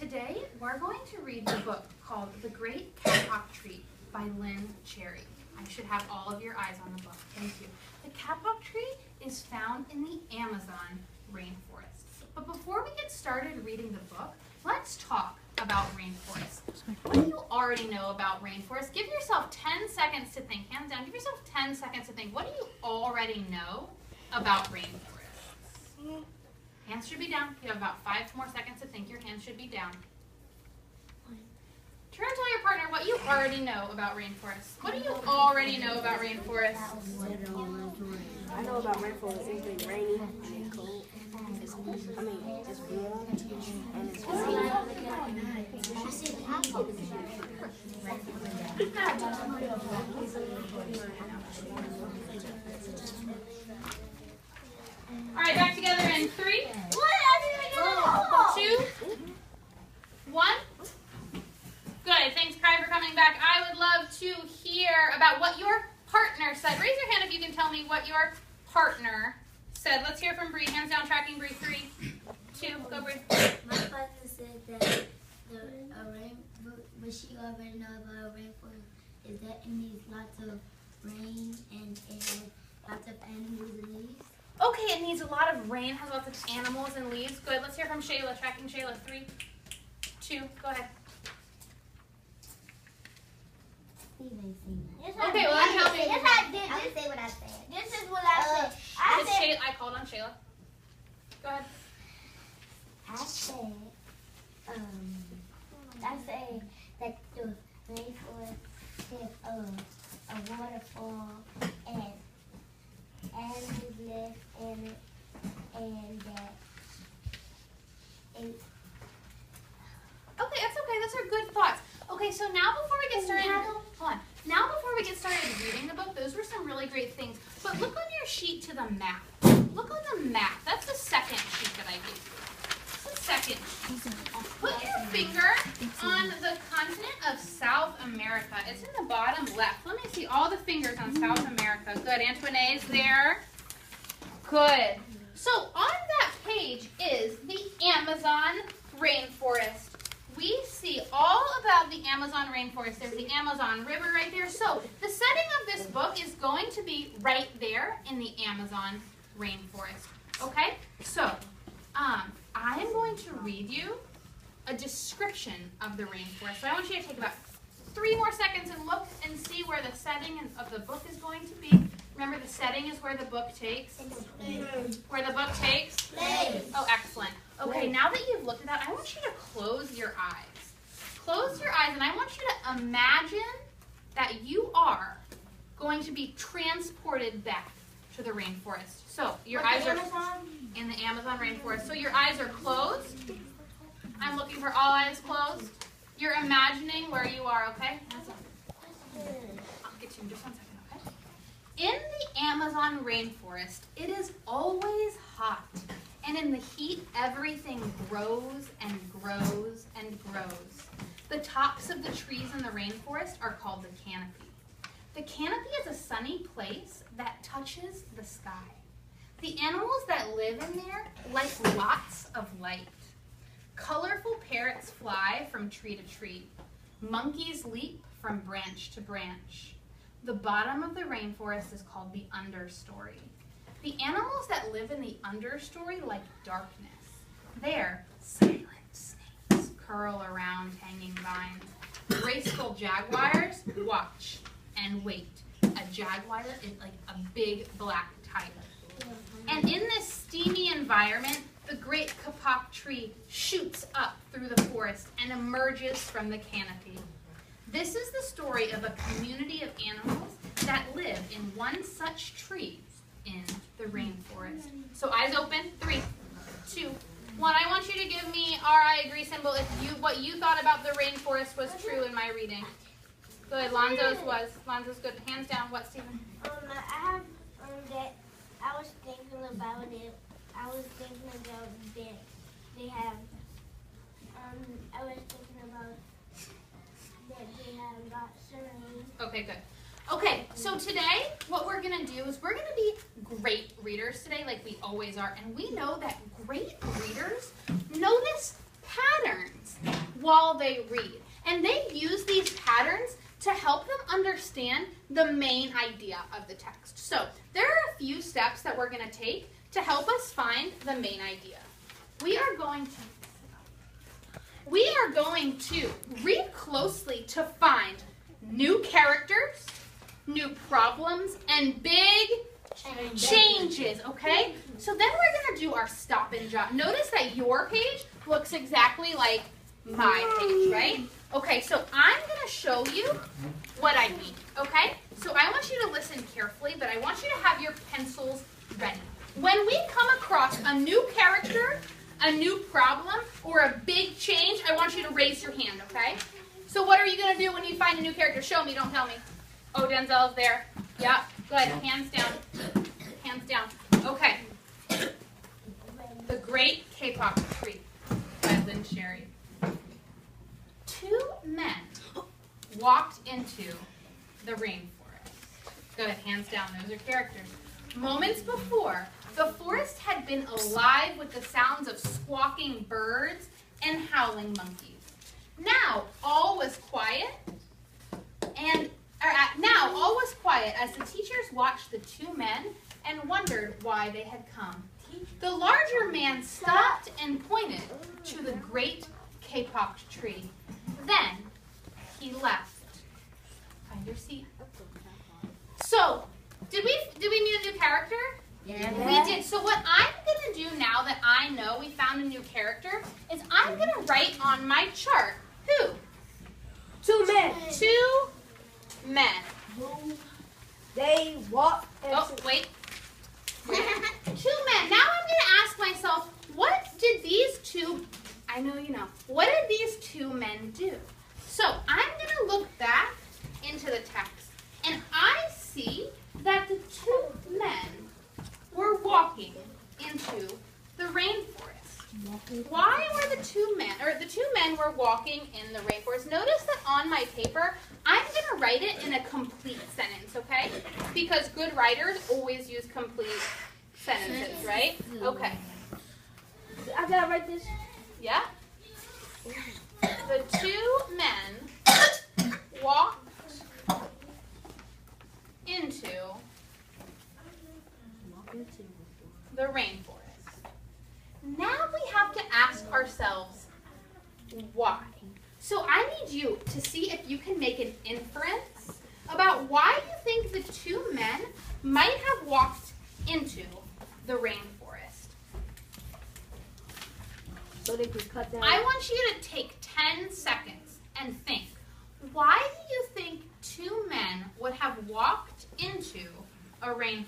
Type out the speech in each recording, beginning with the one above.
Today, we're going to read the book called The Great Kapok Tree by Lynn Cherry. I should have all of your eyes on the book. Thank you. The kapok tree is found in the Amazon rainforest. But before we get started reading the book, let's talk about rainforests. What do you already know about rainforests? Give yourself 10 seconds to think. Hands down. Give yourself 10 seconds to think. What do you already know about rainforests? Hands should be down. You have about 5 more seconds to think. Your hands should be down. Turn and tell your partner what you already know about rainforests. What do you already know about rainforests? I know about rainforests. It's rainy and cold. It's warm and it's cold. All right, back together in 3, 2, 1. Good. Thanks, Kai, for coming back. I would love to hear about what your partner said. Raise your hand if you can tell me what your partner said. Let's hear from Bree. Hands down, tracking Bree. 3, 2, go Bree. My partner said that what she already know about a rainforest is that it needs lots of rain and it has lots of animals and leaves. Okay, it needs a lot of rain, has lots of animals and leaves. Good. Let's hear from Shayla. Tracking Shayla. 3, 2, go ahead. Okay, well, I'm helping. Yes, I did. I say what I said. This is what I said. I called on Shayla. Go ahead. I said that the rainforest is a waterfall and animals live in it and that it. Okay, that's okay. Those are good thoughts. Okay, so now before we get started, hold on. Now before we get started reading the book, those were some really great things. But look on your sheet to the map. Look on the map. That's the second sheet that I gave you. It's the second sheet. Put your finger on the continent of South America. It's in the bottom left. Let me see all the fingers on South America. Good. Antoinette's there. Good. So on that page is the Amazon rainforest. We see all about the Amazon rainforest. There's the Amazon River right there. So the setting of this book is going to be right there in the Amazon rainforest. Okay? So I am going to read you a description of the rainforest. So I want you to take about 3 more seconds and look and see where the setting of the book is going to be. Remember, the setting is where the book takes? Where the book takes? Oh, excellent. Okay, now that you've looked at that, I want you to close your eyes. Close your eyes, and I want you to imagine that you are going to be transported back to the rainforest. So your eyes are in the Amazon rainforest. So your eyes are closed. I'm looking for all eyes closed. You're imagining where you are, okay? I'll get you in just 1 second, okay? In the Amazon rainforest, it is always hot. And in the heat, everything grows and grows and grows. The tops of the trees in the rainforest are called the canopy. The canopy is a sunny place that touches the sky. The animals that live in there like lots of light. Colorful parrots fly from tree to tree. Monkeys leap from branch to branch. The bottom of the rainforest is called the understory. The animals that live in the understory like darkness. There, silent snakes curl around hanging vines. Graceful jaguars watch and wait. A jaguar is like a big black tiger. And in this steamy environment, the great kapok tree shoots up through the forest and emerges from the canopy. This is the story of a community of animals that live in one such tree in the rainforest. So eyes open, 3, 2, 1. I want you to give me our I agree symbol if what you thought about the rainforest was true in my reading. Good, Lonzo's was. Lonzo's good. Hands down. What, Stephen? I have that I was thinking about it. I was thinking about that they have I was thinking about that they have lots of rain. Okay, good. Okay, so today what we're going to do is we're going to be great readers today like we always are. And we know that great readers notice patterns. while they read. And they use these patterns to help them understand the main idea of the text. So there are a few steps that we're going to take to help us find the main idea. We are going to read closely to find new characters, new problems, and big changes, okay? So then we're going to do our stop and jot. Notice that your page looks exactly like my page, right? Okay, so I'm going to show you what I mean, okay? So I want you to listen carefully, but I want you to have your pencils ready. When we come across a new character, a new problem, or a big change, I want you to raise your hand, okay? So what are you going to do when you find a new character? Show me, don't tell me. Oh, Denzel's there. Yeah, good. Hands down. Hands down. Okay. The Great Kapok Tree by Lynn Sherry. 2 men walked into the rainforest. Good. Hands down. Those are characters. Moments before, the forest had been alive with the sounds of squawking birds and howling monkeys. Now all was quiet, as the teachers watched the 2 men and wondered why they had come. The larger man stopped and pointed to the great Kapok tree. Then he left. Find your seat. So, did we meet a new character? Yeah. We did. So what I'm going to do now that I know we found a new character is I'm going to write on my chart who? 2 men. 2 men. They walk. Oh, wait. 2 men. Now I'm going to ask myself, what did these 2, I know you know, what did these 2 men do? So I'm going to look back into the text, and I see that the 2 men were walking into the rainforest. Why were the 2 men were walking in the rainforest? Notice that on my paper, I'm going to write it in a complete sentence, okay? Because good writers always use complete sentences, right? Okay. I gotta write this. Yeah? The 2 men walked into the rainforest. Now we have to ask ourselves, why? So I need you to see if you can make an inference about why you think the 2 men might have walked into the rainforest. So they could cut down. I want you to take 10 seconds and think, why do you think 2 men would have walked into a rainforest?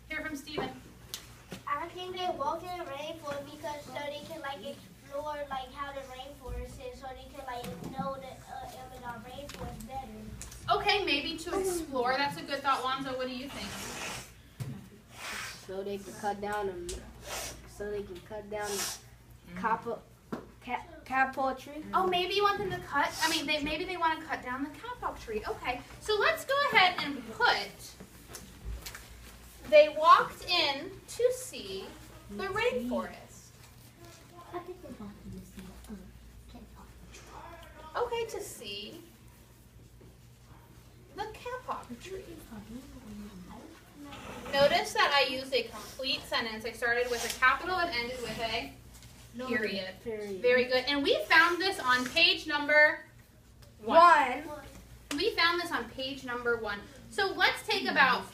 Hear from Stephen. I think they walk in the rainforest because so they can explore how the rainforest is, so they can know the Amazon rainforest better. Okay, maybe to explore. That's a good thought, Lonzo. What do you think? So they can cut down the Kapok tree. Oh, maybe you want them to cut. Maybe they want to cut down the Kapok tree. Okay, so let's go ahead and put. They walked in to see the rainforest. Okay, to see the Kapok tree. Notice that I used a complete sentence. I started with a capital and ended with a period. Very good. And we found this on page number 1. We found this on page number 1. So let's take about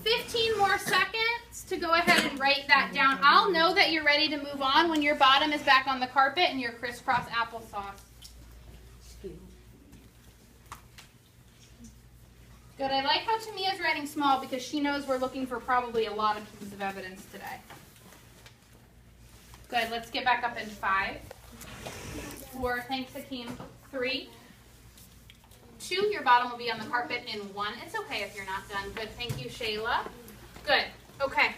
15 more seconds to go ahead and write that down. I'll know that you're ready to move on when your bottom is back on the carpet and your crisscross applesauce. Good. I like how Tamia's writing small because she knows we're looking for probably a lot of pieces of evidence today. Good. Let's get back up in 5. 4. Thanks, Hakeem. 3. 2. Your bottom will be on the carpet in 1. It's okay if you're not done. Good. Thank you, Shayla. Good. Okay.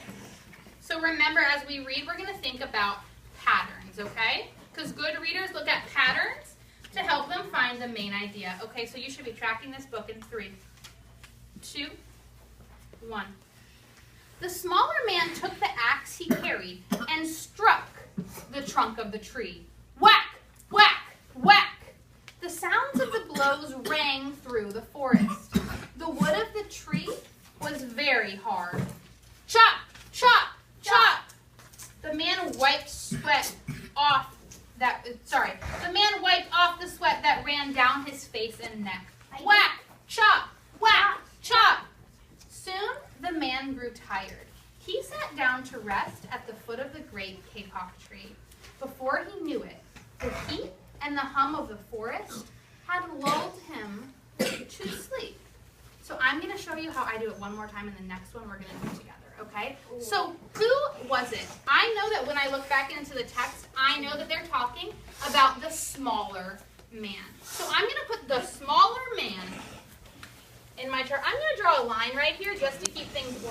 So remember, as we read, we're going to think about patterns, okay? Because good readers look at patterns to help them find the main idea. Okay, so you should be tracking this book in 3, 2, 1. The smaller man took the axe he carried and struck the trunk of the tree. Whack, whack, whack. The sounds of the blows rang through the forest. The wood of the tree was very hard. Chop, chop, chop. The man wiped off the sweat that ran down his face and neck. Whack, chop, whack, chop. Soon the man grew tired. He sat down to rest at the foot of the great kapok tree. Before he knew it, the heat and the hum of the forest had lulled him to sleep. So I'm going to show you how I do it one more time, and the next one we're going to do together, okay? So who was it? I know that when I look back into the text, I know that they're talking about the smaller man. So I'm going to put the smaller man in my chart. I'm going to draw a line right here just to keep things